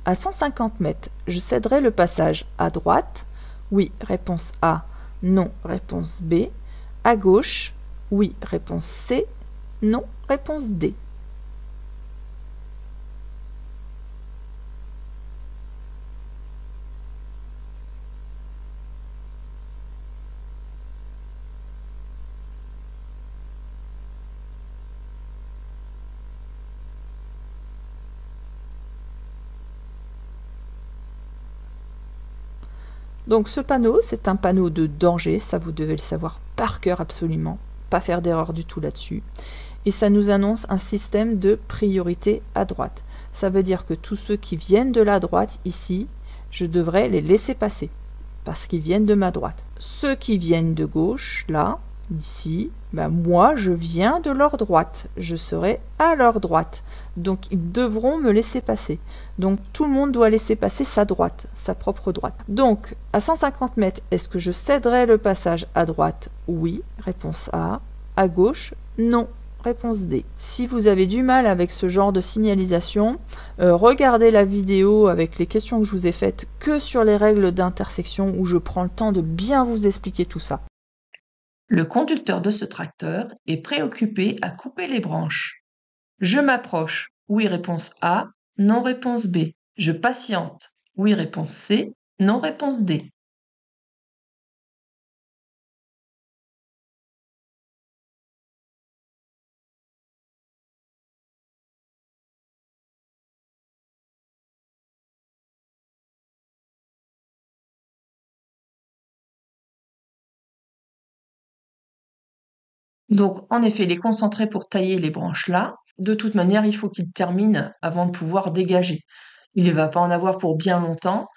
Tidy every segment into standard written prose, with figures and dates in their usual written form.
À 150 mètres, je céderai le passage à droite. Oui, réponse A. Non, réponse B. À gauche. Oui, réponse C. Non, réponse D. Donc ce panneau, c'est un panneau de danger, ça vous devez le savoir par cœur absolument, pas faire d'erreur du tout là-dessus. Et ça nous annonce un système de priorité à droite. Ça veut dire que tous ceux qui viennent de la droite ici, je devrais les laisser passer, parce qu'ils viennent de ma droite. Ceux qui viennent de gauche, là, d'ici, ben moi je viens de leur droite, je serai à leur droite. Donc ils devront me laisser passer. Donc tout le monde doit laisser passer sa droite, sa propre droite. Donc à 150 mètres, est-ce que je céderai le passage à droite? Oui, réponse A. À gauche, non. Réponse D. Si vous avez du mal avec ce genre de signalisation, regardez la vidéo avec les questions que je vous ai faites que sur les règles d'intersection où je prends le temps de bien vous expliquer tout ça. Le conducteur de ce tracteur est préoccupé à couper les branches. Je m'approche. Oui, réponse A. Non, réponse B. Je patiente. Oui, réponse C. Non, réponse D. Donc, en effet, il est concentré pour tailler les branches là. De toute manière, il faut qu'il termine avant de pouvoir dégager. Il ne va pas en avoir pour bien longtemps.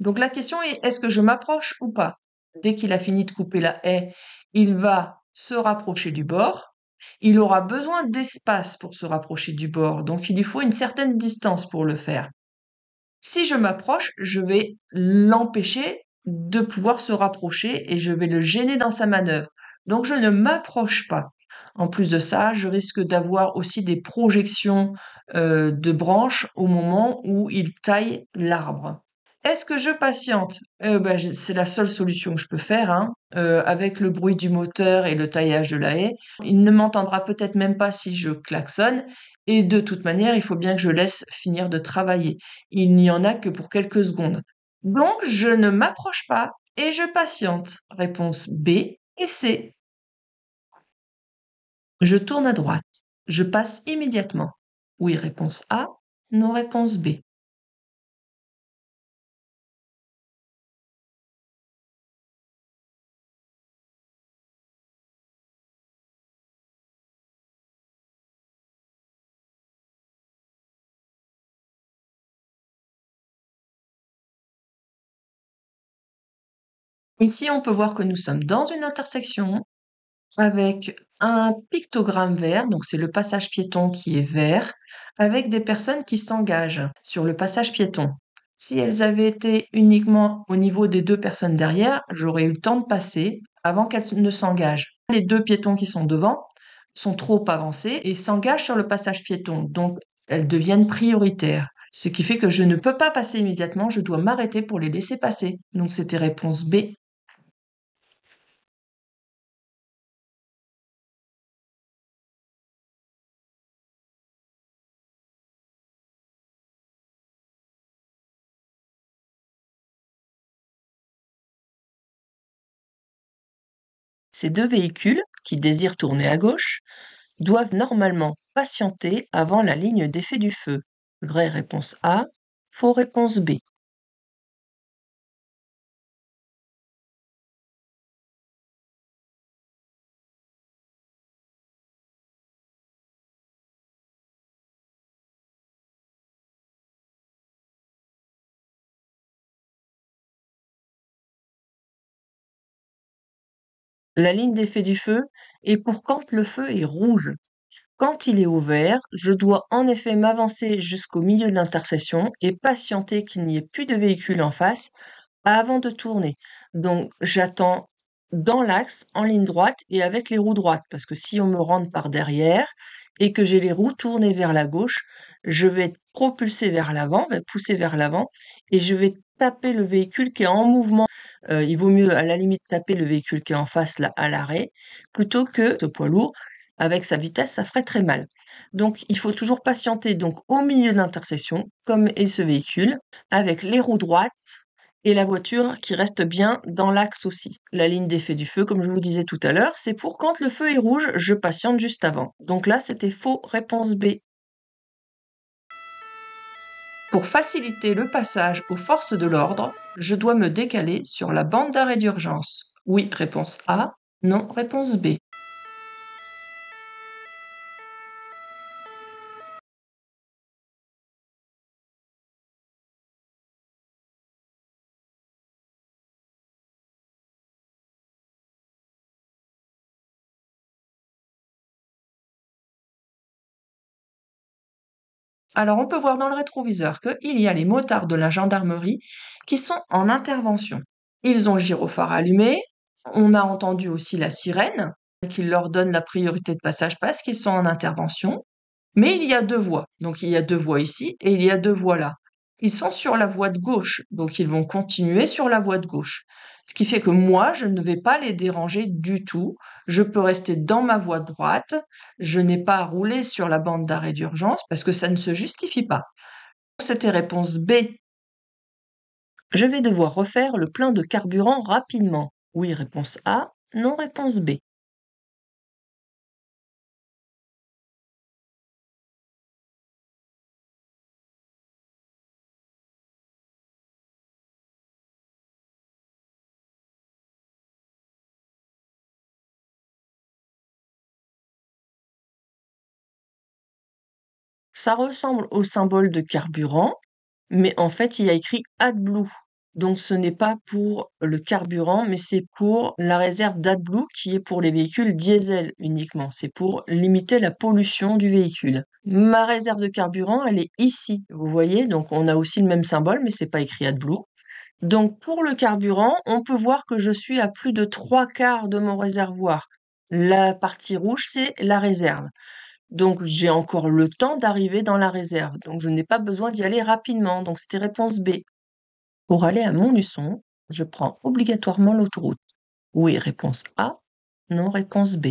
Donc, la question est, est-ce que je m'approche ou pas? Dès qu'il a fini de couper la haie, il va se rapprocher du bord. Il aura besoin d'espace pour se rapprocher du bord, donc il lui faut une certaine distance pour le faire. Si je m'approche, je vais l'empêcher de pouvoir se rapprocher et je vais le gêner dans sa manœuvre. Donc je ne m'approche pas. En plus de ça, je risque d'avoir aussi des projections de branches au moment où il taille l'arbre. Est-ce que je patiente? C'est la seule solution que je peux faire, hein. Avec le bruit du moteur et le taillage de la haie, il ne m'entendra peut-être même pas si je klaxonne. Et de toute manière, il faut bien que je laisse finir de travailler. Il n'y en a que pour quelques secondes. Donc, je ne m'approche pas et je patiente. Réponse B et C. Je tourne à droite. Je passe immédiatement. Oui, réponse A. Non, réponse B. Ici, on peut voir que nous sommes dans une intersection avec un pictogramme vert, donc c'est le passage piéton qui est vert, avec des personnes qui s'engagent sur le passage piéton. Si elles avaient été uniquement au niveau des deux personnes derrière, j'aurais eu le temps de passer avant qu'elles ne s'engagent. Les deux piétons qui sont devant sont trop avancés et s'engagent sur le passage piéton, donc elles deviennent prioritaires. Ce qui fait que je ne peux pas passer immédiatement, je dois m'arrêter pour les laisser passer. Donc c'était réponse B. Ces deux véhicules, qui désirent tourner à gauche, doivent normalement patienter avant la ligne d'effet du feu. Vraie réponse A, faux réponse B. La ligne d'effet du feu est pour quand le feu est rouge. Quand il est au vert, je dois en effet m'avancer jusqu'au milieu de l'intersection et patienter qu'il n'y ait plus de véhicules en face avant de tourner. Donc j'attends dans l'axe, en ligne droite et avec les roues droites, parce que si on me rentre par derrière, et que j'ai les roues tournées vers la gauche, je vais être propulsé vers l'avant, vais poussé vers l'avant, et je vais taper le véhicule qui est en mouvement. Il vaut mieux à la limite taper le véhicule qui est en face là à l'arrêt, plutôt que ce poids lourd. Avec sa vitesse, ça ferait très mal. Donc il faut toujours patienter donc au milieu de l'intersection, comme est ce véhicule, avec les roues droites et la voiture qui reste bien dans l'axe aussi. La ligne d'effet du feu, comme je vous disais tout à l'heure, c'est pour quand le feu est rouge, je patiente juste avant. Donc là, c'était faux, réponse B. Pour faciliter le passage aux forces de l'ordre, je dois me décaler sur la bande d'arrêt d'urgence. Oui, réponse A. Non, réponse B. Alors on peut voir dans le rétroviseur qu'il y a les motards de la gendarmerie qui sont en intervention. Ils ont le gyrophare allumé, on a entendu aussi la sirène qui leur donne la priorité de passage parce qu'ils sont en intervention. Mais il y a deux voies, donc il y a deux voies ici et il y a deux voies là. Ils sont sur la voie de gauche, donc ils vont continuer sur la voie de gauche. Ce qui fait que moi, je ne vais pas les déranger du tout. Je peux rester dans ma voie droite. Je n'ai pas à rouler sur la bande d'arrêt d'urgence parce que ça ne se justifie pas. C'était réponse B. Je vais devoir refaire le plein de carburant rapidement. Oui, réponse A. Non, réponse B. Ça ressemble au symbole de carburant, mais en fait, il y a écrit AdBlue. Donc, ce n'est pas pour le carburant, mais c'est pour la réserve d'AdBlue qui est pour les véhicules diesel uniquement. C'est pour limiter la pollution du véhicule. Ma réserve de carburant, elle est ici. Vous voyez, donc on a aussi le même symbole, mais c'est pas écrit AdBlue. Donc, pour le carburant, on peut voir que je suis à plus de 3/4 de mon réservoir. La partie rouge, c'est la réserve. Donc, j'ai encore le temps d'arriver dans la réserve. Donc, je n'ai pas besoin d'y aller rapidement. Donc, c'était réponse B. Pour aller à Montluçon, je prends obligatoirement l'autoroute. Oui, réponse A. Non, réponse B.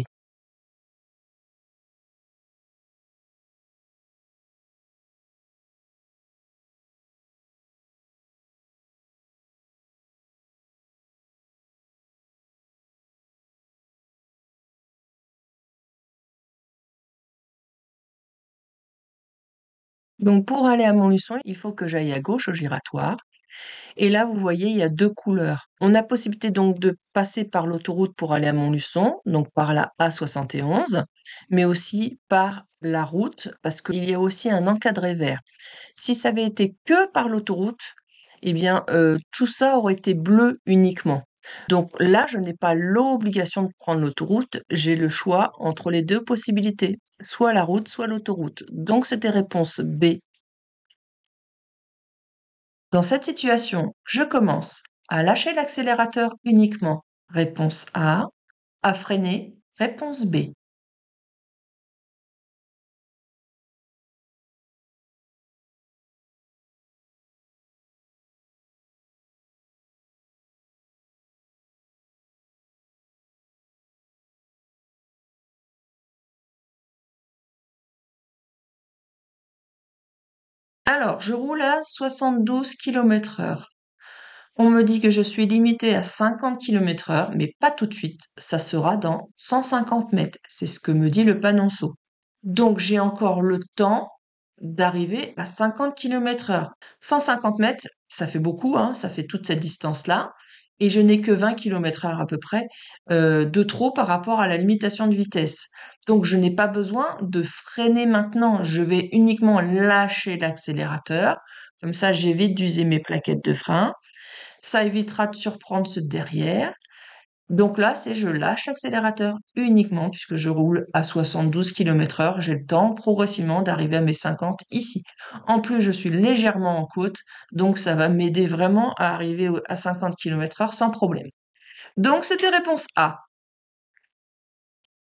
Donc, pour aller à Montluçon, il faut que j'aille à gauche au giratoire. Et là, vous voyez, il y a deux couleurs. On a possibilité donc de passer par l'autoroute pour aller à Montluçon, donc par la A71, mais aussi par la route, parce qu'il y a aussi un encadré vert. Si ça avait été que par l'autoroute, eh bien, tout ça aurait été bleu uniquement. Donc là, je n'ai pas l'obligation de prendre l'autoroute, j'ai le choix entre les deux possibilités, soit la route, soit l'autoroute. Donc c'était réponse B. Dans cette situation, je commence à lâcher l'accélérateur uniquement. Réponse A. À freiner. Réponse B. Alors, je roule à 72 km/h. On me dit que je suis limitée à 50 km/h, mais pas tout de suite. Ça sera dans 150 mètres. C'est ce que me dit le panonceau. Donc, j'ai encore le temps d'arriver à 50 km/h. 150 mètres, ça fait beaucoup, hein, ça fait toute cette distance-là. Et je n'ai que 20 km/h à peu près de trop par rapport à la limitation de vitesse. Donc, je n'ai pas besoin de freiner maintenant. Je vais uniquement lâcher l'accélérateur. Comme ça, j'évite d'user mes plaquettes de frein. Ça évitera de surprendre ceux de derrière. Donc là, c'est je lâche l'accélérateur uniquement puisque je roule à 72 km/h. J'ai le temps progressivement d'arriver à mes 50 ici. En plus, je suis légèrement en côte, donc ça va m'aider vraiment à arriver à 50 km/h sans problème. Donc c'était réponse A.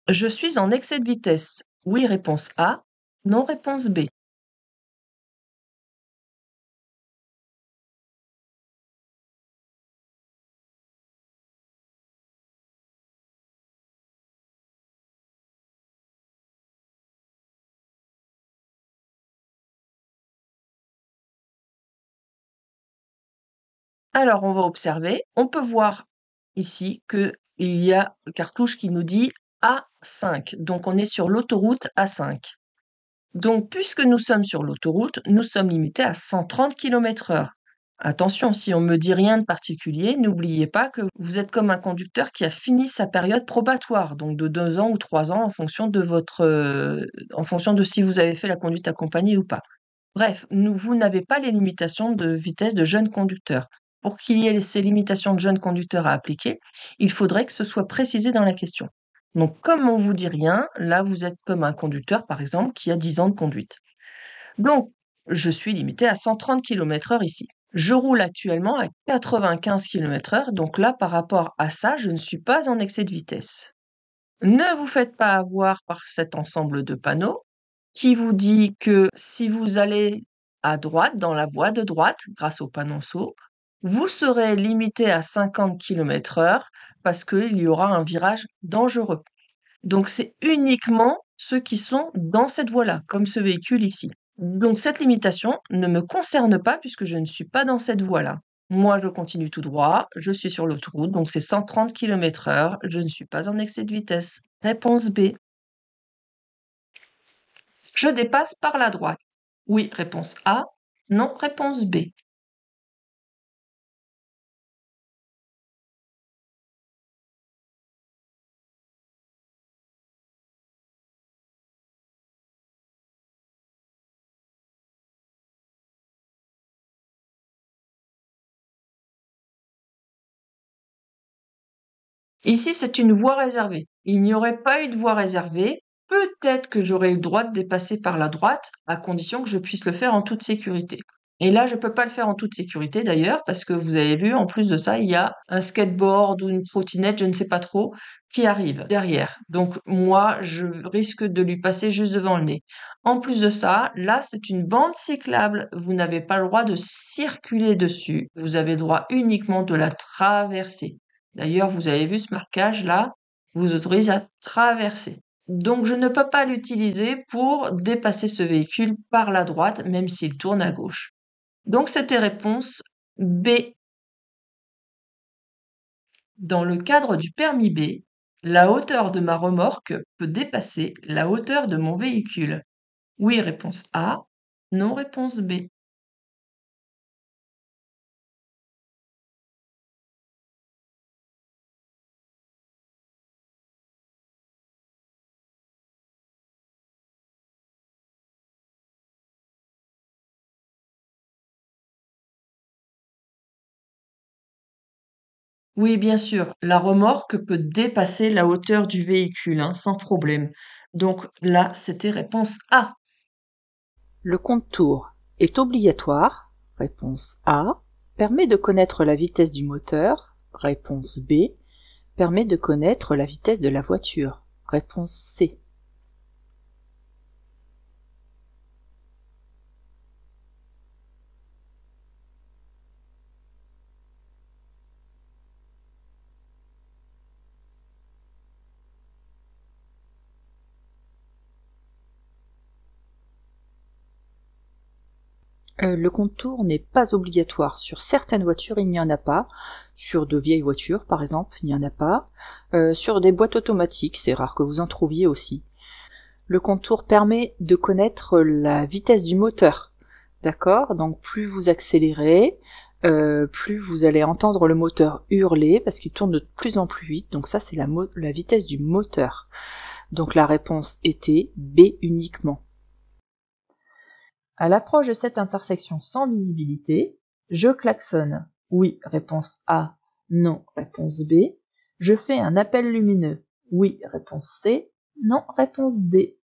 Je suis en excès de vitesse. Oui, réponse A. Non, réponse B. Alors, on va observer. On peut voir ici qu'il y a une cartouche qui nous dit A5. Donc, on est sur l'autoroute A5. Donc, puisque nous sommes sur l'autoroute, nous sommes limités à 130 km/h. Attention, si on me dit rien de particulier, n'oubliez pas que vous êtes comme un conducteur qui a fini sa période probatoire, donc de 2 ans ou 3 ans en fonction de en fonction de si vous avez fait la conduite accompagnée ou pas. Bref, vous n'avez pas les limitations de vitesse de jeunes conducteurs. Pour qu'il y ait ces limitations de jeunes conducteurs à appliquer, il faudrait que ce soit précisé dans la question. Donc, comme on vous dit rien, là, vous êtes comme un conducteur, par exemple, qui a 10 ans de conduite. Donc, je suis limité à 130 km/h ici. Je roule actuellement à 95 km/h, donc là, par rapport à ça, je ne suis pas en excès de vitesse. Ne vous faites pas avoir par cet ensemble de panneaux qui vous dit que si vous allez à droite, dans la voie de droite, grâce au panonceau, vous serez limité à 50 km/h parce qu'il y aura un virage dangereux. Donc c'est uniquement ceux qui sont dans cette voie-là, comme ce véhicule ici. Donc cette limitation ne me concerne pas puisque je ne suis pas dans cette voie-là. Moi, je continue tout droit, je suis sur l'autoroute, donc c'est 130 km/h, je ne suis pas en excès de vitesse. Réponse B. Je dépasse par la droite. Oui, réponse A. Non, réponse B. Ici, c'est une voie réservée. Il n'y aurait pas eu de voie réservée. Peut-être que j'aurais eu le droit de dépasser par la droite, à condition que je puisse le faire en toute sécurité. Et là, je peux pas le faire en toute sécurité d'ailleurs, parce que vous avez vu, en plus de ça, il y a un skateboard ou une trottinette, je ne sais pas trop, qui arrive derrière. Donc moi, je risque de lui passer juste devant le nez. En plus de ça, là, c'est une bande cyclable. Vous n'avez pas le droit de circuler dessus. Vous avez le droit uniquement de la traverser. D'ailleurs, vous avez vu ce marquage-là, vous autorise à traverser. Donc, je ne peux pas l'utiliser pour dépasser ce véhicule par la droite, même s'il tourne à gauche. Donc, c'était réponse B. Dans le cadre du permis B, la hauteur de ma remorque peut dépasser la hauteur de mon véhicule. Oui, réponse A. Non, réponse B. Oui, bien sûr, la remorque peut dépasser la hauteur du véhicule, hein, sans problème. Donc là, c'était réponse A. Le contour est obligatoire. Réponse A. Permet de connaître la vitesse du moteur. Réponse B. Permet de connaître la vitesse de la voiture. Réponse C. Le contour n'est pas obligatoire. Sur certaines voitures, il n'y en a pas. Sur de vieilles voitures, par exemple, il n'y en a pas. Sur des boîtes automatiques, c'est rare que vous en trouviez aussi. Le contour permet de connaître la vitesse du moteur. D'accord? Donc plus vous accélérez, plus vous allez entendre le moteur hurler parce qu'il tourne de plus en plus vite. Donc ça, c'est la vitesse du moteur. Donc la réponse était B uniquement. À l'approche de cette intersection sans visibilité, je klaxonne. Oui, réponse A. Non, réponse B. Je fais un appel lumineux. Oui, réponse C. Non, réponse D.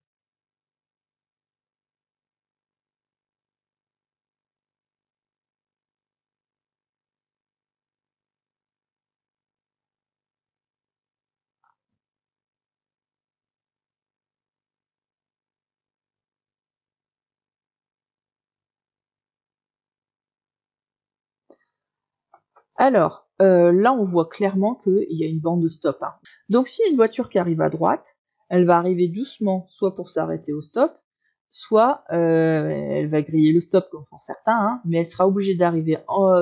Alors, là, on voit clairement qu'il y a une bande de stop, hein. Donc, s'il y a une voiture qui arrive à droite, elle va arriver doucement, soit pour s'arrêter au stop, soit elle va griller le stop, comme font certains, hein, mais elle sera obligée d'arriver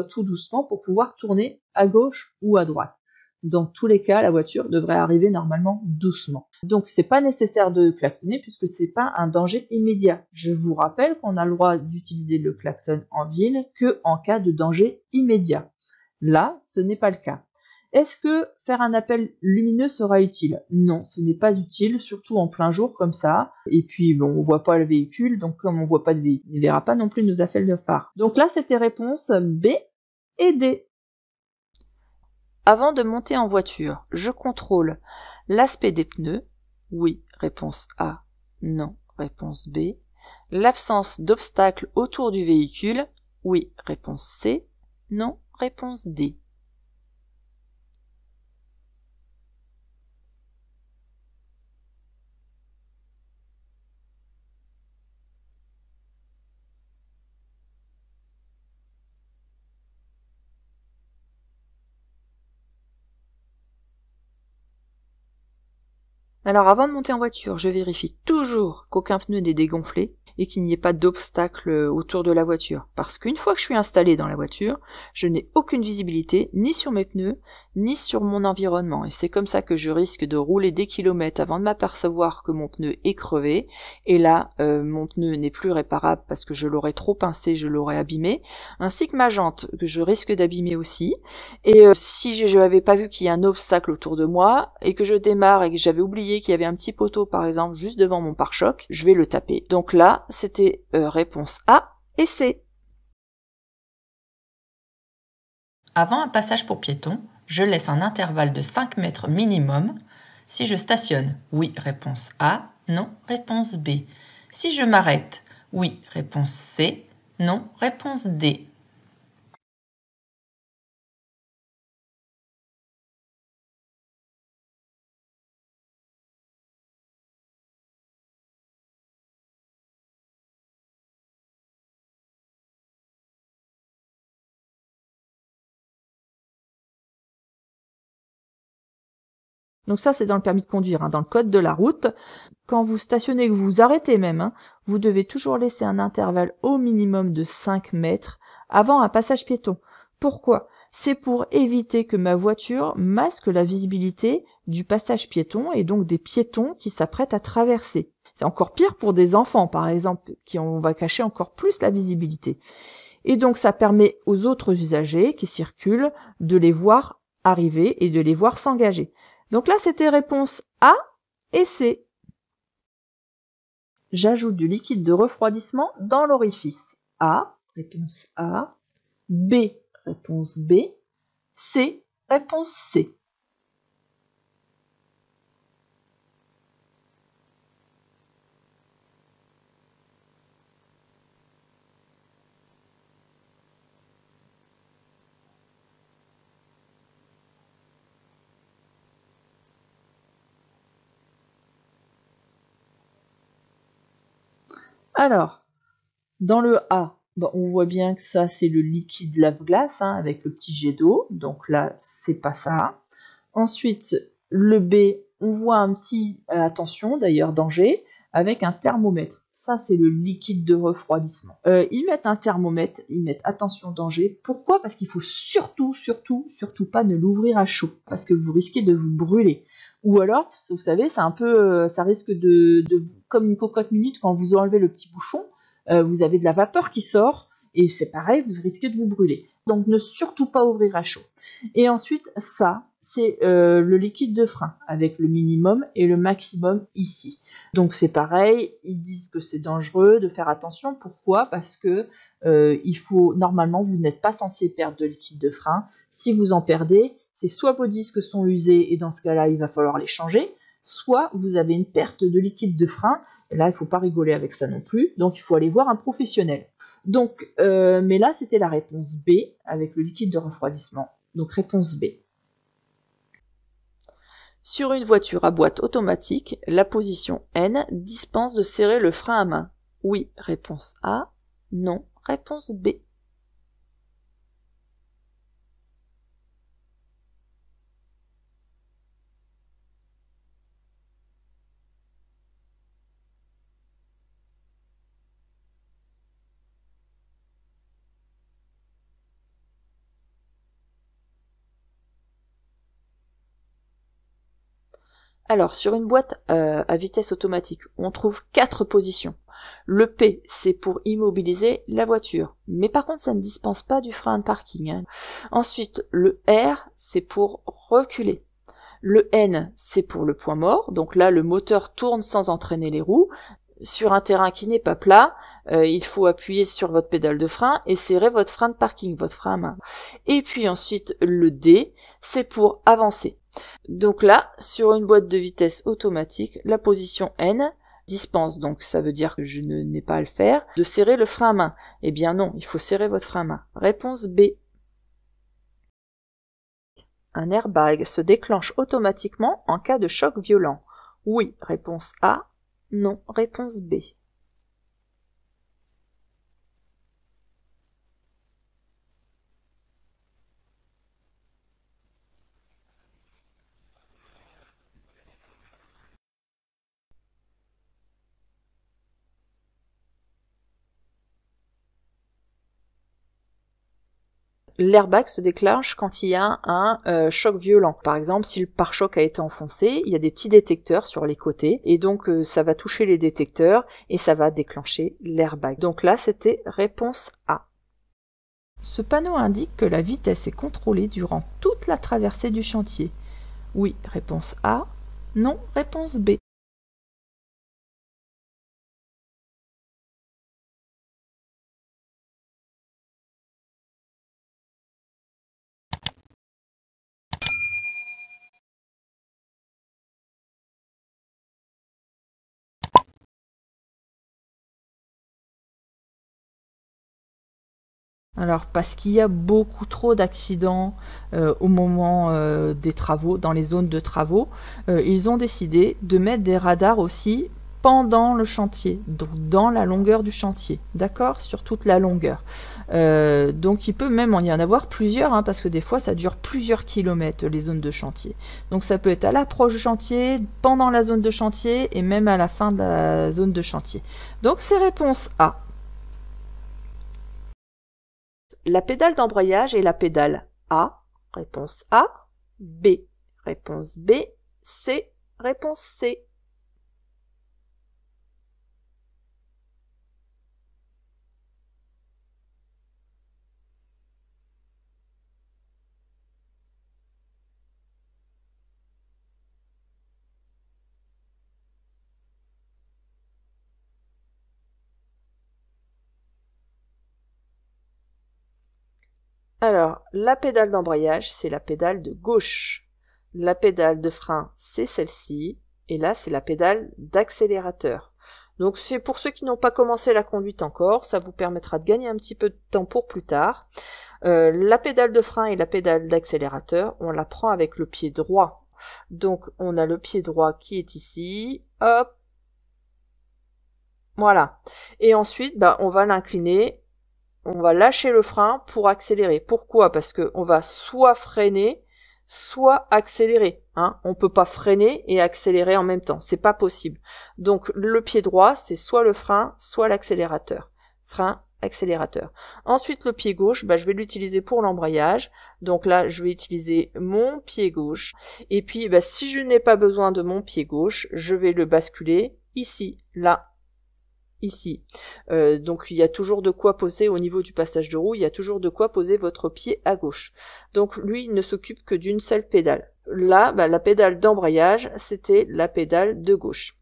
tout doucement pour pouvoir tourner à gauche ou à droite. Dans tous les cas, la voiture devrait arriver normalement doucement. Donc, c'est pas nécessaire de klaxonner puisque c'est pas un danger immédiat. Je vous rappelle qu'on a le droit d'utiliser le klaxon en ville que en cas de danger immédiat. Là, ce n'est pas le cas. Est-ce que faire un appel lumineux sera utile? Non, ce n'est pas utile, surtout en plein jour comme ça. Et puis, bon, on voit pas le véhicule, donc comme on voit pas de véhicule, il ne verra pas non plus nos appels de phare. Donc là, c'était réponse B et D. Avant de monter en voiture, je contrôle l'aspect des pneus. Oui, réponse A. Non, réponse B. L'absence d'obstacles autour du véhicule. Oui, réponse C. Non, réponse D. Alors avant de monter en voiture, je vérifie toujours qu'aucun pneu n'est dégonflé et qu'il n'y ait pas d'obstacle autour de la voiture. Parce qu'une fois que je suis installé dans la voiture, je n'ai aucune visibilité ni sur mes pneus, ni sur mon environnement. Et c'est comme ça que je risque de rouler des kilomètres avant de m'apercevoir que mon pneu est crevé. Et là, mon pneu n'est plus réparable parce que je l'aurais trop pincé, je l'aurais abîmé. Ainsi que ma jante, que je risque d'abîmer aussi. Et si je n'avais pas vu qu'il y a un obstacle autour de moi, et que je démarre et que j'avais oublié qu'il y avait un petit poteau, par exemple, juste devant mon pare-choc, je vais le taper. Donc là, c'était réponse A et C. Avant un passage pour piétons, je laisse un intervalle de 5 mètres minimum. Si je stationne, oui, réponse A, non, réponse B. Si je m'arrête, oui, réponse C, non, réponse D. Donc ça, c'est dans le permis de conduire, hein, dans le code de la route. Quand vous stationnez, que vous vous arrêtez même, hein, vous devez toujours laisser un intervalle au minimum de 5 mètres avant un passage piéton. Pourquoi? C'est pour éviter que ma voiture masque la visibilité du passage piéton et donc des piétons qui s'apprêtent à traverser. C'est encore pire pour des enfants, par exemple, on va cacher encore plus la visibilité. Et donc ça permet aux autres usagers qui circulent de les voir arriver et de les voir s'engager. Donc là, c'était réponse A et C. J'ajoute du liquide de refroidissement dans l'orifice. A, réponse A. B, réponse B. C, réponse C. Alors, dans le A, on voit bien que ça, c'est le liquide lave-glace, hein, avec le petit jet d'eau. Donc là, c'est pas ça. Ensuite, le B, on voit un petit, attention d'ailleurs, danger, avec un thermomètre. Ça, c'est le liquide de refroidissement. Ils mettent un thermomètre, ils mettent attention danger. Pourquoi? Parce qu'il faut surtout pas ne l'ouvrir à chaud, parce que vous risquez de vous brûler. Ou alors, vous savez, c'est un peu, ça risque de comme une cocotte minute quand vous enlevez le petit bouchon, vous avez de la vapeur qui sort et c'est pareil, vous risquez de vous brûler. Donc, ne surtout pas ouvrir à chaud. Et ensuite, ça, c'est le liquide de frein avec le minimum et le maximum ici. Donc, c'est pareil, ils disent que c'est dangereux de faire attention. Pourquoi? Parce que normalement, vous n'êtes pas censé perdre de liquide de frein. Si vous en perdez, c'est soit vos disques sont usés et dans ce cas-là, il va falloir les changer, soit vous avez une perte de liquide de frein. Et là, il ne faut pas rigoler avec ça non plus. Donc, il faut aller voir un professionnel. Donc, mais là, c'était la réponse B avec le liquide de refroidissement. Donc, réponse B. Sur une voiture à boîte automatique, la position N dispense de serrer le frein à main. Oui, réponse A. Non, réponse B. Alors, sur une boîte à vitesse automatique, on trouve 4 positions. Le P, c'est pour immobiliser la voiture. Mais par contre, ça ne dispense pas du frein de parking, hein. Ensuite, le R, c'est pour reculer. Le N, c'est pour le point mort. Donc là, le moteur tourne sans entraîner les roues. Sur un terrain qui n'est pas plat, il faut appuyer sur votre pédale de frein et serrer votre frein de parking, votre frein à main. Et puis ensuite, le D, c'est pour avancer. Donc là, sur une boîte de vitesse automatique, la position N dispense, donc ça veut dire que je n'ai pas à le faire, de serrer le frein à main. Eh bien non, il faut serrer votre frein à main. Réponse B. Un airbag se déclenche automatiquement en cas de choc violent. Oui, réponse A. Non, réponse B. L'airbag se déclenche quand il y a un choc violent. Par exemple, si le pare-choc a été enfoncé, il y a des petits détecteurs sur les côtés et donc ça va toucher les détecteurs et ça va déclencher l'airbag. Donc là, c'était réponse A. Ce panneau indique que la vitesse est contrôlée durant toute la traversée du chantier. Oui, réponse A. Non, réponse B. Alors, parce qu'il y a beaucoup trop d'accidents au moment des travaux, dans les zones de travaux, ils ont décidé de mettre des radars aussi pendant le chantier, donc dans la longueur du chantier, d'accord, sur toute la longueur. Donc il peut même y en avoir plusieurs, hein, parce que des fois ça dure plusieurs kilomètres les zones de chantier. Donc ça peut être à l'approche du chantier, pendant la zone de chantier et même à la fin de la zone de chantier. Donc c'est réponse A. La pédale d'embrayage est la pédale A, réponse A, B, réponse B, C, réponse C. Alors, la pédale d'embrayage, c'est la pédale de gauche. La pédale de frein, c'est celle-ci. Et là, c'est la pédale d'accélérateur. Donc, c'est pour ceux qui n'ont pas commencé la conduite encore. Ça vous permettra de gagner un petit peu de temps pour plus tard. La pédale de frein et la pédale d'accélérateur, on la prend avec le pied droit. Donc, on a le pied droit qui est ici. Hop. Voilà. Et ensuite, on va l'incliner. On va lâcher le frein pour accélérer. Pourquoi? Parce qu'on va soit freiner, soit accélérer. Hein. On ne peut pas freiner et accélérer en même temps. C'est pas possible. Donc le pied droit, c'est soit le frein, soit l'accélérateur. Frein, accélérateur. Ensuite, le pied gauche, je vais l'utiliser pour l'embrayage. Donc là, je vais utiliser mon pied gauche. Et puis, si je n'ai pas besoin de mon pied gauche, je vais le basculer ici, là, ici. Donc il y a toujours de quoi poser au niveau du passage de roue, il y a toujours de quoi poser votre pied à gauche. Donc lui, il ne s'occupe que d'une seule pédale. Là, la pédale d'embrayage, c'était la pédale de gauche.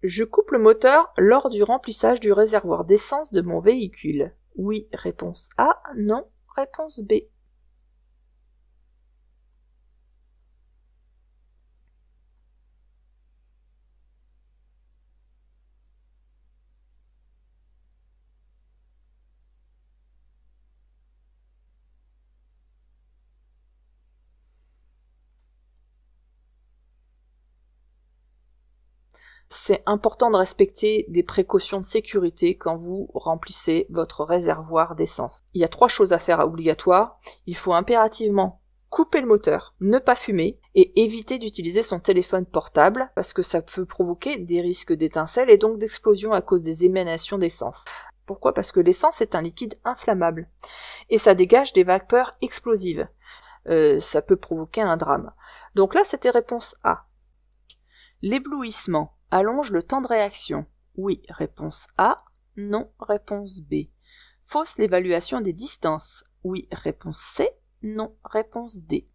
Je coupe le moteur lors du remplissage du réservoir d'essence de mon véhicule. Oui, réponse A. Non, réponse B. C'est important de respecter des précautions de sécurité quand vous remplissez votre réservoir d'essence. Il y a 3 choses à faire obligatoires. Il faut impérativement couper le moteur, ne pas fumer et éviter d'utiliser son téléphone portable parce que ça peut provoquer des risques d'étincelles et donc d'explosion à cause des émanations d'essence. Pourquoi? Parce que l'essence est un liquide inflammable et ça dégage des vapeurs explosives. Ça peut provoquer un drame. Donc là, c'était réponse A. L'éblouissement allonge le temps de réaction. Oui, réponse A. Non, réponse B. Fausse l'évaluation des distances. Oui, réponse C. Non, réponse D.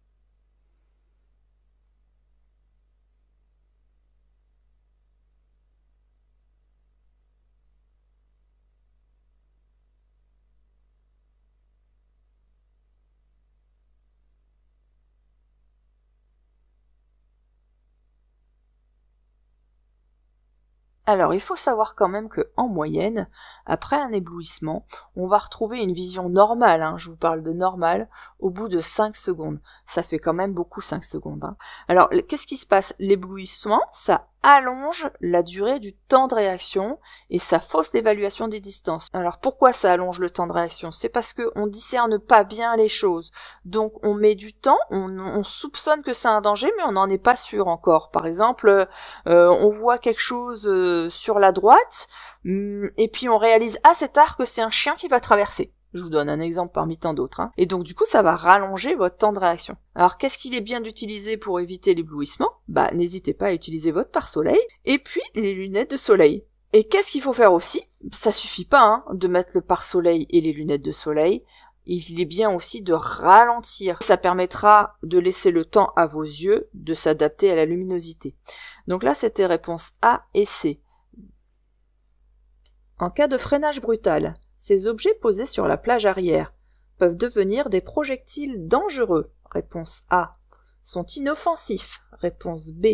Alors, il faut savoir quand même qu'en moyenne, après un éblouissement, on va retrouver une vision normale, je vous parle de normale, au bout de 5 secondes. Ça fait quand même beaucoup 5 secondes. Alors, qu'est-ce qui se passe? L'éblouissement, ça allonge la durée du temps de réaction et ça fausse l'évaluation des distances. Alors, pourquoi ça allonge le temps de réaction? C'est parce qu'on discerne pas bien les choses. Donc, on met du temps, on soupçonne que c'est un danger, mais on n'en est pas sûr encore. Par exemple, on voit quelque chose sur la droite, et puis on réalise assez tard que c'est un chien qui va traverser. Je vous donne un exemple parmi tant d'autres. Et donc du coup, ça va rallonger votre temps de réaction. Alors qu'est-ce qu'il est bien d'utiliser pour éviter l'éblouissement? N'hésitez pas à utiliser votre pare-soleil, et puis les lunettes de soleil. Et qu'est-ce qu'il faut faire aussi? Ça suffit pas de mettre le pare-soleil et les lunettes de soleil. Il est bien aussi de ralentir. Ça permettra de laisser le temps à vos yeux de s'adapter à la luminosité. Donc là, c'était réponse A et C. En cas de freinage brutal, ces objets posés sur la plage arrière peuvent devenir des projectiles dangereux. Réponse A. Sont inoffensifs. Réponse B.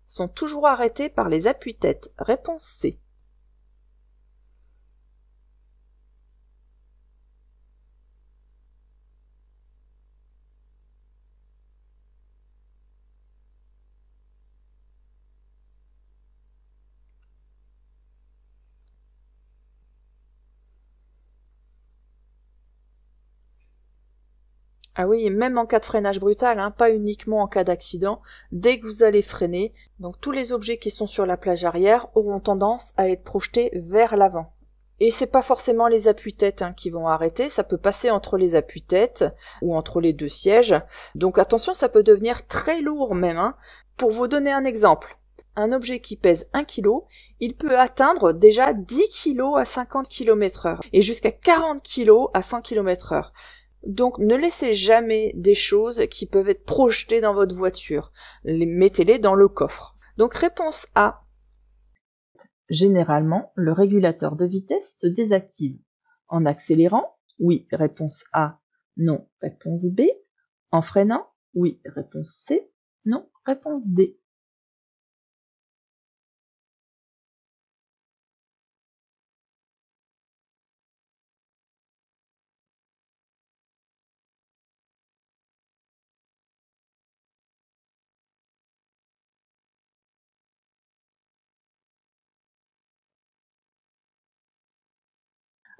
Sont toujours arrêtés par les appuis-têtes. Réponse C. Ah oui, même en cas de freinage brutal, pas uniquement en cas d'accident, dès que vous allez freiner, donc tous les objets qui sont sur la plage arrière auront tendance à être projetés vers l'avant. Et c'est pas forcément les appuis-têtes qui vont arrêter, ça peut passer entre les appuis-têtes ou entre les deux sièges. Donc attention, ça peut devenir très lourd même. Pour vous donner un exemple, un objet qui pèse 1 kg, il peut atteindre déjà 10 kg à 50 km/h et jusqu'à 40 kg à 100 km/h. Donc ne laissez jamais des choses qui peuvent être projetées dans votre voiture. Mettez-les dans le coffre. Donc réponse A. Généralement, le régulateur de vitesse se désactive. En accélérant, oui, réponse A. Non, réponse B. En freinant, oui, réponse C. Non, réponse D.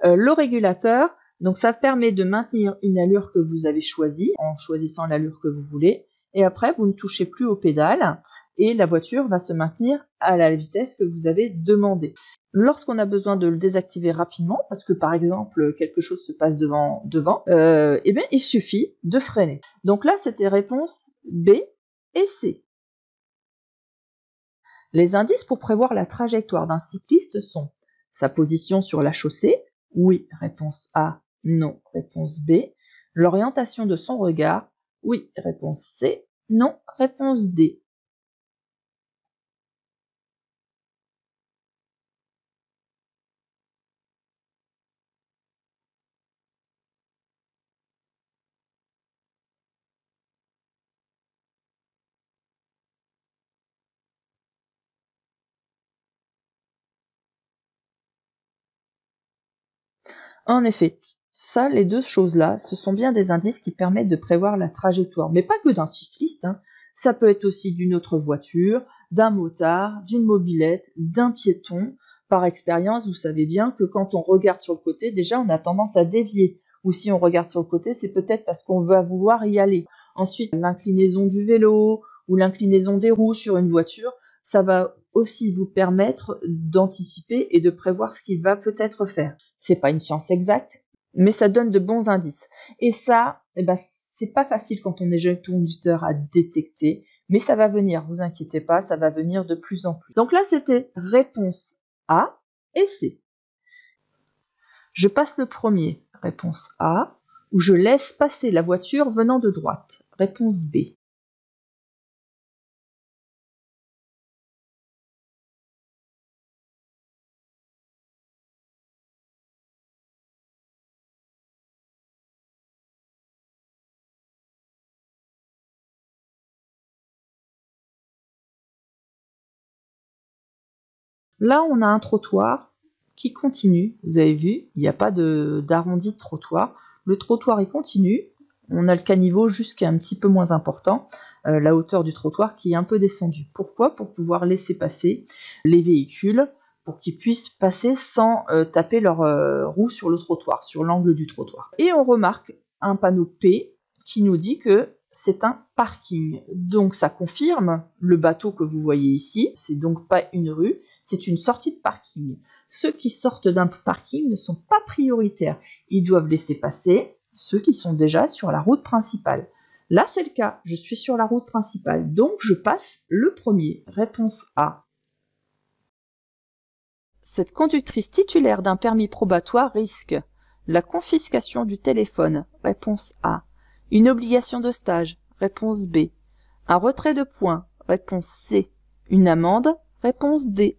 Le régulateur, donc ça permet de maintenir une allure que vous avez choisie, en choisissant l'allure que vous voulez, et après vous ne touchez plus aux pédales, et la voiture va se maintenir à la vitesse que vous avez demandée. Lorsqu'on a besoin de le désactiver rapidement, parce que par exemple quelque chose se passe devant, il suffit de freiner. Donc là c'était réponse B et C. Les indices pour prévoir la trajectoire d'un cycliste sont sa position sur la chaussée, oui, réponse A, non, réponse B. L'orientation de son regard, oui, réponse C, non, réponse D. En effet, ça, les deux choses-là, ce sont bien des indices qui permettent de prévoir la trajectoire, mais pas que d'un cycliste, Ça peut être aussi d'une autre voiture, d'un motard, d'une mobilette, d'un piéton. Par expérience, vous savez bien que quand on regarde sur le côté, déjà, on a tendance à dévier. Ou si on regarde sur le côté, c'est peut-être parce qu'on va vouloir y aller. Ensuite, l'inclinaison du vélo ou l'inclinaison des roues sur une voiture, ça va aussi vous permettre d'anticiper et de prévoir ce qu'il va peut-être faire. C'est pas une science exacte, mais ça donne de bons indices. Et ça, c'est pas facile quand on est jeune conducteur à détecter, Mais ça va venir, vous inquiétez pas, ça va venir de plus en plus. Donc là, c'était réponse A et C. Je passe le premier, réponse A, ou je laisse passer la voiture venant de droite, réponse B. Là, on a un trottoir qui continue. Vous avez vu, il n'y a pas d'arrondi de trottoir. Le trottoir, il continue. On a le caniveau jusqu'à un petit peu moins important, la hauteur du trottoir qui est un peu descendue. Pourquoi? Pour pouvoir laisser passer les véhicules, pour qu'ils puissent passer sans taper leur roue sur le trottoir, sur l'angle du trottoir. Et on remarque un panneau P qui nous dit que c'est un parking. Donc ça confirme le bateau que vous voyez ici. C'est donc pas une rue, c'est une sortie de parking. Ceux qui sortent d'un parking ne sont pas prioritaires. Ils doivent laisser passer ceux qui sont déjà sur la route principale. Là, c'est le cas. Je suis sur la route principale, donc je passe le premier. Réponse A. Cette conductrice titulaire d'un permis probatoire risque la confiscation du téléphone. Réponse A. Une obligation de stage. Réponse B. Un retrait de points. Réponse C. Une amende. Réponse D.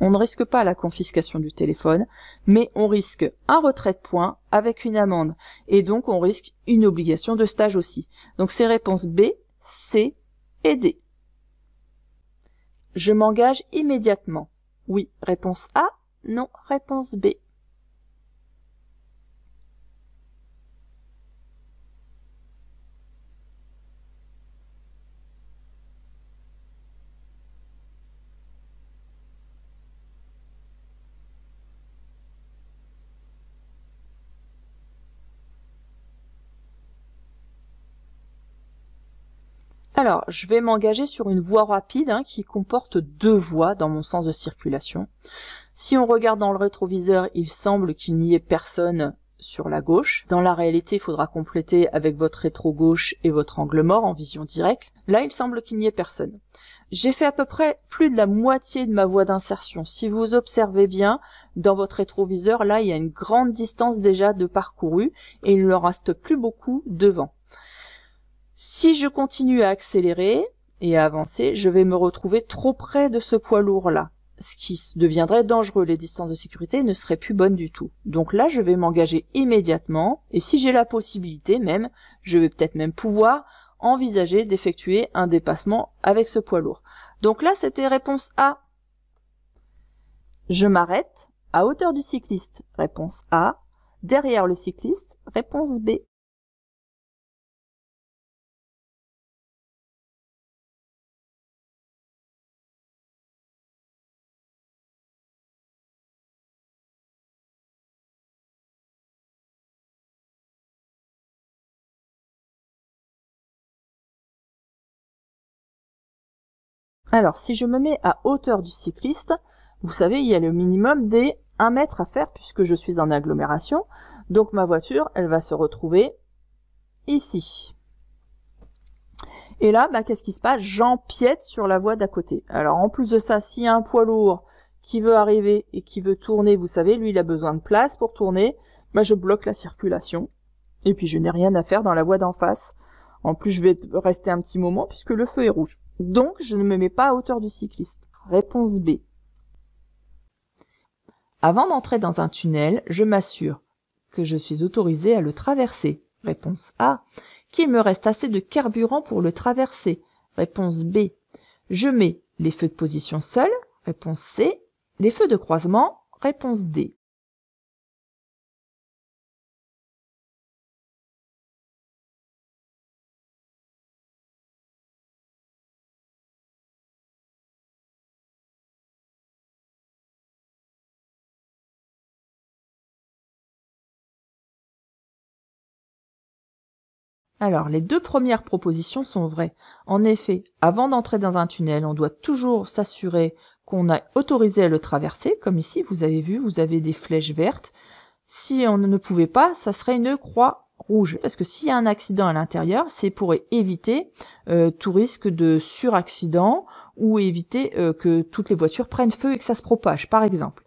On ne risque pas la confiscation du téléphone, mais on risque un retrait de points avec une amende. Et donc, on risque une obligation de stage aussi. Donc, c'est réponse B, C et D. Je m'engage immédiatement. Oui, réponse A. Non, réponse B. Alors, je vais m'engager sur une voie rapide qui comporte 2 voies dans mon sens de circulation. Si on regarde dans le rétroviseur, il semble qu'il n'y ait personne sur la gauche. Dans la réalité, il faudra compléter avec votre rétro gauche et votre angle mort en vision directe. Là, il semble qu'il n'y ait personne. J'ai fait à peu près plus de la moitié de ma voie d'insertion. Si vous observez bien, dans votre rétroviseur, là, il y a une grande distance déjà de parcouru et il ne reste plus beaucoup devant. Si je continue à accélérer et à avancer, je vais me retrouver trop près de ce poids lourd-là, ce qui deviendrait dangereux. Les distances de sécurité ne seraient plus bonnes du tout. Donc là, je vais m'engager immédiatement, et si j'ai la possibilité même, je vais peut-être même pouvoir envisager d'effectuer un dépassement avec ce poids lourd. Donc là, c'était réponse A. Je m'arrête à hauteur du cycliste. Réponse A. Derrière le cycliste. Réponse B. Alors, si je me mets à hauteur du cycliste, vous savez, il y a le minimum des 1 mètre à faire puisque je suis en agglomération. Donc ma voiture, elle va se retrouver ici. Et là, qu'est-ce qui se passe? J'empiète sur la voie d'à côté. Alors en plus de ça, s'il y a un poids lourd qui veut arriver et qui veut tourner, vous savez, lui, il a besoin de place pour tourner, je bloque la circulation. Et puis je n'ai rien à faire dans la voie d'en face. En plus, je vais rester un petit moment puisque le feu est rouge. Donc, je ne me mets pas à hauteur du cycliste. Réponse B. Avant d'entrer dans un tunnel, je m'assure que je suis autorisé à le traverser. Réponse A. Qu'il me reste assez de carburant pour le traverser. Réponse B. Je mets les feux de position seuls. Réponse C. Les feux de croisement. Réponse D. Alors, les deux premières propositions sont vraies. En effet, avant d'entrer dans un tunnel, on doit toujours s'assurer qu'on a autorisé à le traverser, comme ici, vous avez vu, vous avez des flèches vertes. Si on ne pouvait pas, ça serait une croix rouge. Parce que s'il y a un accident à l'intérieur, c'est pour éviter tout risque de suraccident ou éviter que toutes les voitures prennent feu et que ça se propage, par exemple.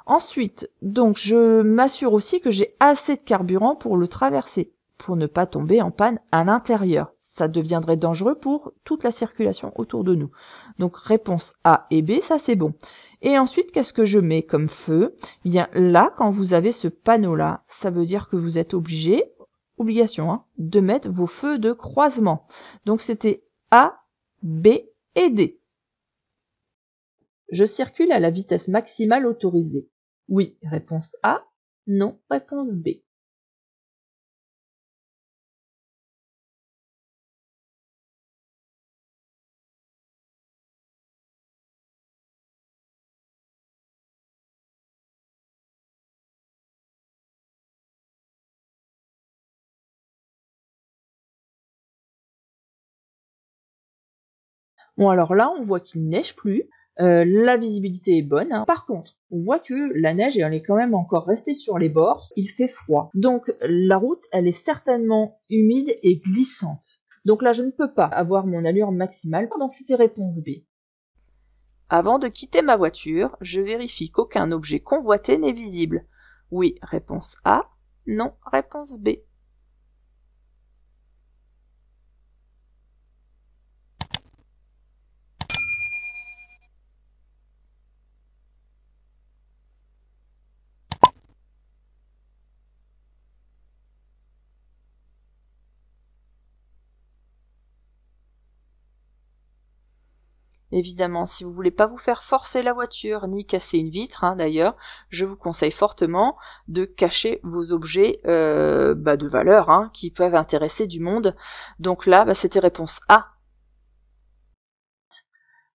Ensuite, donc, je m'assure aussi que j'ai assez de carburant pour le traverser, pour ne pas tomber en panne à l'intérieur. Ça deviendrait dangereux pour toute la circulation autour de nous. Donc, réponse A et B, ça c'est bon. Et ensuite, qu'est-ce que je mets comme feu? Eh bien, là, quand vous avez ce panneau-là, ça veut dire que vous êtes obligé, obligation, hein, de mettre vos feux de croisement. Donc, c'était A, B et D. Je circule à la vitesse maximale autorisée. Oui, réponse A. Non, réponse B. Bon, alors là, on voit qu'il neige plus. La visibilité est bonne, hein. Par contre, on voit que la neige, elle est quand même encore restée sur les bords. Il fait froid. Donc, la route, elle est certainement humide et glissante. Donc là, je ne peux pas avoir mon allure maximale. Donc, c'était réponse B. Avant de quitter ma voiture, je vérifie qu'aucun objet convoité n'est visible. Oui, réponse A. Non, réponse B. Évidemment, si vous voulez pas vous faire forcer la voiture ni casser une vitre, hein, d'ailleurs, je vous conseille fortement de cacher vos objets de valeur, hein, qui peuvent intéresser du monde. Donc là, c'était réponse A.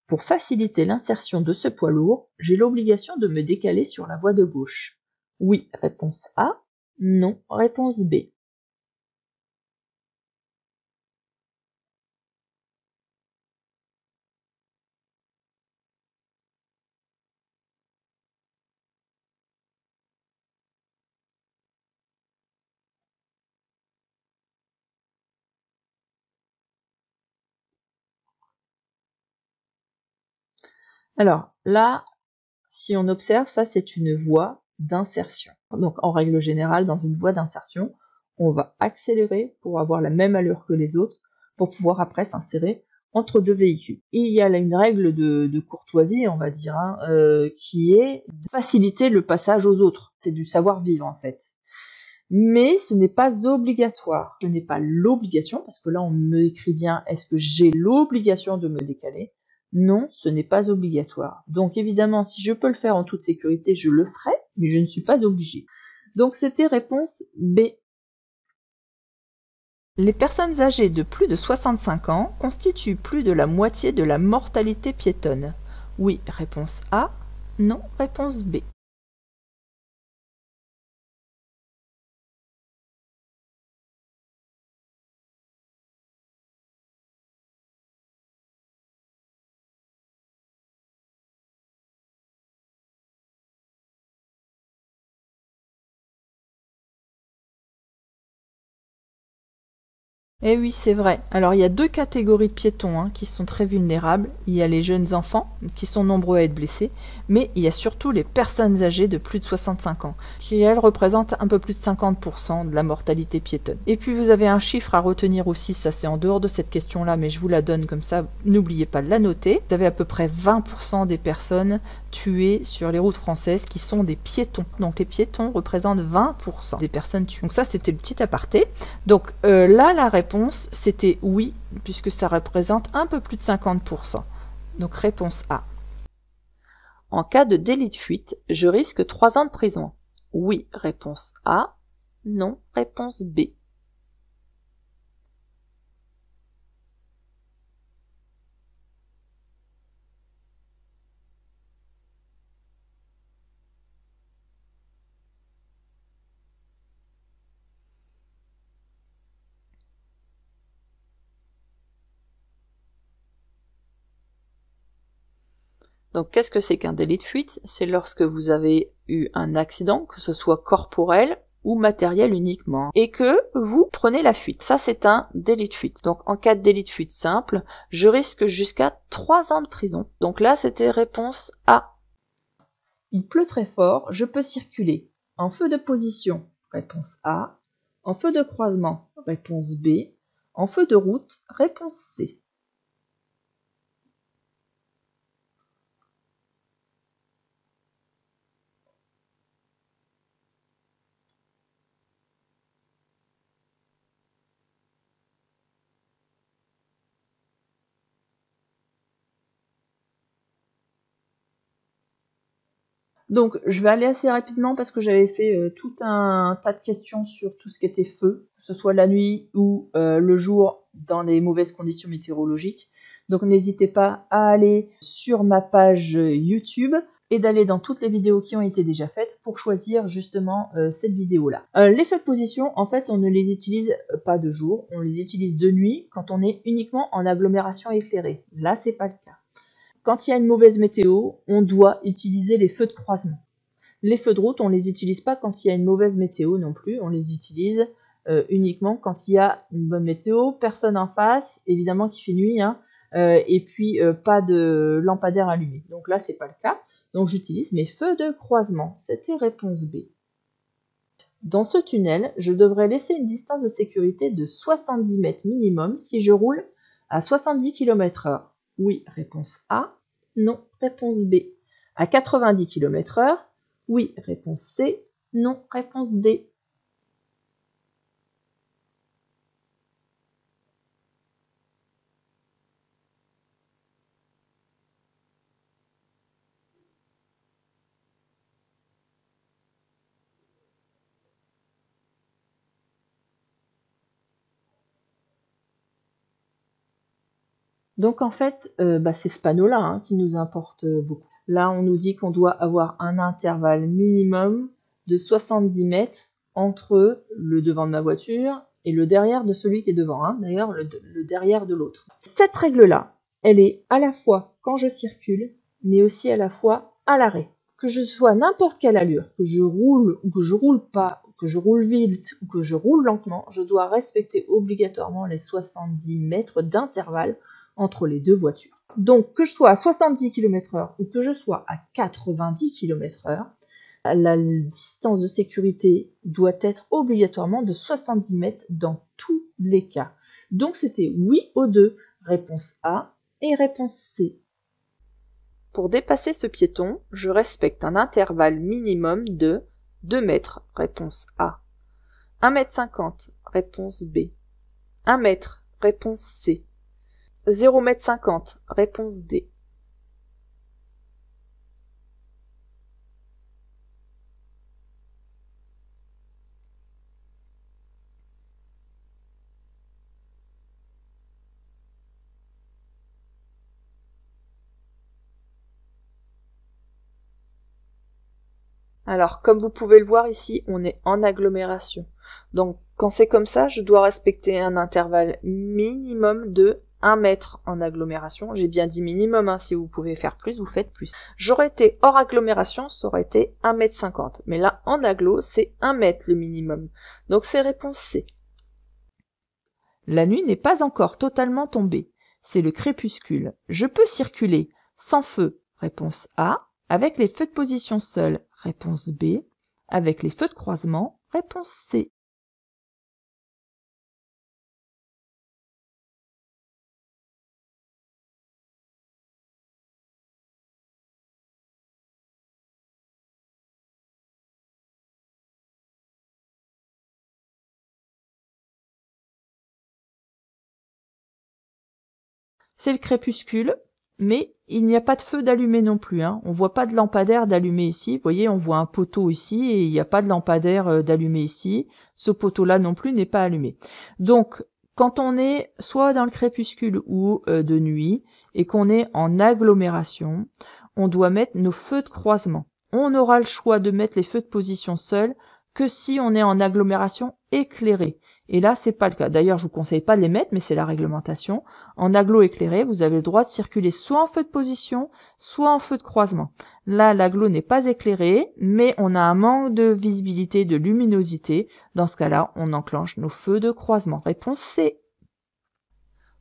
Pour faciliter l'insertion de ce poids lourd, j'ai l'obligation de me décaler sur la voie de gauche. Oui, réponse A. Non, réponse B. Alors là, si on observe, ça c'est une voie d'insertion. Donc en règle générale, dans une voie d'insertion, on va accélérer pour avoir la même allure que les autres, pour pouvoir après s'insérer entre deux véhicules. Et il y a là une règle de courtoisie, on va dire, hein, qui est de faciliter le passage aux autres. C'est du savoir-vivre en fait. Mais ce n'est pas obligatoire. Je n'ai pas l'obligation, parce que là on me écrit bien, est-ce que j'ai l'obligation de me décaler? Non, ce n'est pas obligatoire. Donc évidemment, si je peux le faire en toute sécurité, je le ferai, mais je ne suis pas obligée. Donc c'était réponse B. Les personnes âgées de plus de 65 ans constituent plus de la moitié de la mortalité piétonne. Oui, réponse A. Non, réponse B. Eh oui, c'est vrai. Alors, il y a deux catégories de piétons, hein, qui sont très vulnérables. Il y a les jeunes enfants, qui sont nombreux à être blessés, mais il y a surtout les personnes âgées de plus de 65 ans, qui, elles, représentent un peu plus de 50% de la mortalité piétonne. Et puis, vous avez un chiffre à retenir aussi, ça c'est en dehors de cette question-là, mais je vous la donne comme ça, n'oubliez pas de la noter. Vous avez à peu près 20% des personnes tuées sur les routes françaises qui sont des piétons. Donc, les piétons représentent 20% des personnes tuées. Donc ça, c'était le petit aparté. Donc là, la réponse, c'était oui, puisque ça représente un peu plus de 50%. Donc réponse A. En cas de délit de fuite, je risque 3 ans de prison. Oui, réponse A. Non, réponse B. Donc qu'est-ce que c'est qu'un délit de fuite? C'est lorsque vous avez eu un accident, que ce soit corporel ou matériel uniquement, et que vous prenez la fuite. Ça, c'est un délit de fuite. Donc en cas de délit de fuite simple, je risque jusqu'à 3 ans de prison. Donc là, c'était réponse A. Il pleut très fort, je peux circuler en feu de position, réponse A, en feu de croisement, réponse B, en feu de route, réponse C. Donc, je vais aller assez rapidement parce que j'avais fait tout un tas de questions sur tout ce qui était feu, que ce soit la nuit ou le jour dans les mauvaises conditions météorologiques. Donc, n'hésitez pas à aller sur ma page YouTube et d'aller dans toutes les vidéos qui ont été déjà faites pour choisir justement cette vidéo-là. Les feux de position, en fait, on ne les utilise pas de jour, on les utilise de nuit quand on est uniquement en agglomération éclairée. Là, c'est pas le cas. Quand il y a une mauvaise météo, on doit utiliser les feux de croisement. Les feux de route, on ne les utilise pas quand il y a une mauvaise météo non plus. On les utilise uniquement quand il y a une bonne météo, personne en face, évidemment qu'il fait nuit, hein, et puis pas de lampadaire allumé. Donc là, c'est pas le cas. Donc j'utilise mes feux de croisement. C'était réponse B. Dans ce tunnel, je devrais laisser une distance de sécurité de 70 mètres minimum si je roule à 70 km/h. Oui, réponse A. Non, réponse B. À 90 km/h. Oui, réponse C. Non, réponse D. Donc en fait, c'est ce panneau-là hein, qui nous importe beaucoup. Là, on nous dit qu'on doit avoir un intervalle minimum de 70 mètres entre le devant de ma voiture et le derrière de celui qui est devant. Hein. D'ailleurs, le derrière de l'autre. Cette règle-là, elle est à la fois quand je circule, mais aussi à la fois à l'arrêt. Que je sois n'importe quelle allure, que je roule ou que je roule pas, que je roule vite ou que je roule lentement, je dois respecter obligatoirement les 70 mètres d'intervalle entre les deux voitures. Donc que je sois à 70 km/h ou que je sois à 90 km/h, la distance de sécurité doit être obligatoirement de 70 mètres dans tous les cas. Donc c'était oui aux deux, réponse A et réponse C. Pour dépasser ce piéton, je respecte un intervalle minimum de 2 mètres, réponse A. 1,50 m, réponse B. 1 mètre, réponse C. 0,50 m, réponse D. Alors, comme vous pouvez le voir ici, on est en agglomération. Donc, quand c'est comme ça, je dois respecter un intervalle minimum de 1 mètre en agglomération. J'ai bien dit minimum, hein, si vous pouvez faire plus, vous faites plus. J'aurais été hors agglomération, ça aurait été 1,50 m. Mais là, en agglo, c'est 1 mètre le minimum. Donc, c'est réponse C. La nuit n'est pas encore totalement tombée. C'est le crépuscule. Je peux circuler sans feu, réponse A, avec les feux de position seuls, réponse B, avec les feux de croisement, réponse C. C'est le crépuscule, mais il n'y a pas de feu d'allumé non plus. Hein. On voit pas de lampadaire d'allumé ici. Vous voyez, on voit un poteau ici et il n'y a pas de lampadaire d'allumé ici. Ce poteau-là non plus n'est pas allumé. Donc, quand on est soit dans le crépuscule ou de nuit et qu'on est en agglomération, on doit mettre nos feux de croisement. On aura le choix de mettre les feux de position seuls que si on est en agglomération éclairée. Et là, c'est pas le cas. D'ailleurs, je vous conseille pas de les mettre, mais c'est la réglementation. En agglo éclairé, vous avez le droit de circuler soit en feu de position, soit en feu de croisement. Là, l'agglo n'est pas éclairé, mais on a un manque de visibilité, de luminosité. Dans ce cas-là, on enclenche nos feux de croisement. Réponse C.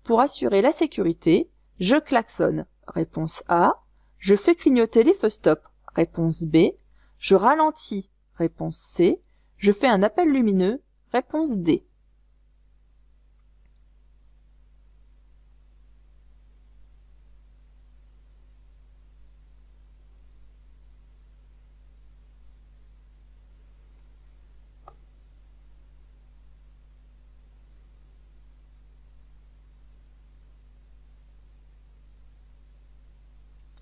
Pour assurer la sécurité, je klaxonne. Réponse A. Je fais clignoter les feux stop. Réponse B. Je ralentis. Réponse C. Je fais un appel lumineux. Réponse D.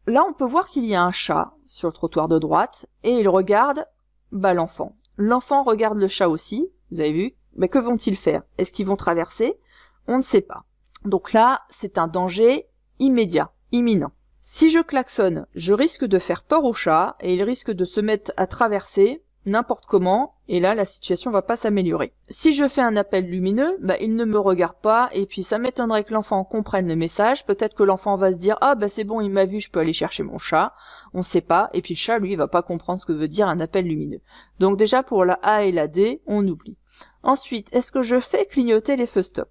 Là, on peut voir qu'il y a un chat sur le trottoir de droite et il regarde l'enfant. L'enfant regarde le chat aussi, vous avez vu. Mais que vont-ils faire? Est-ce qu'ils vont traverser? On ne sait pas. Donc là, c'est un danger immédiat, imminent. Si je klaxonne, je risque de faire peur au chat et il risque de se mettre à traverser n'importe comment, et là, la situation va pas s'améliorer. Si je fais un appel lumineux, il ne me regarde pas, et puis ça m'étonnerait que l'enfant comprenne le message. Peut-être que l'enfant va se dire, ah c'est bon, il m'a vu, je peux aller chercher mon chat. On sait pas, et puis le chat, lui, il va pas comprendre ce que veut dire un appel lumineux. Donc déjà, pour la A et la D, on oublie. Ensuite, est-ce que je fais clignoter les feux stop?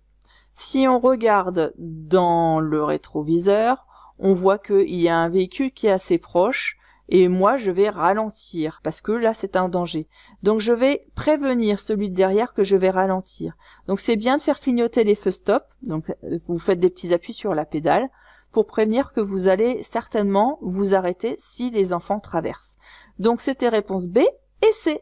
Si on regarde dans le rétroviseur, on voit qu'il y a un véhicule qui est assez proche, et moi je vais ralentir parce que là c'est un danger. Donc je vais prévenir celui de derrière que je vais ralentir. Donc c'est bien de faire clignoter les feux stop. Donc vous faites des petits appuis sur la pédale pour prévenir que vous allez certainement vous arrêter si les enfants traversent. Donc c'était réponse B et C.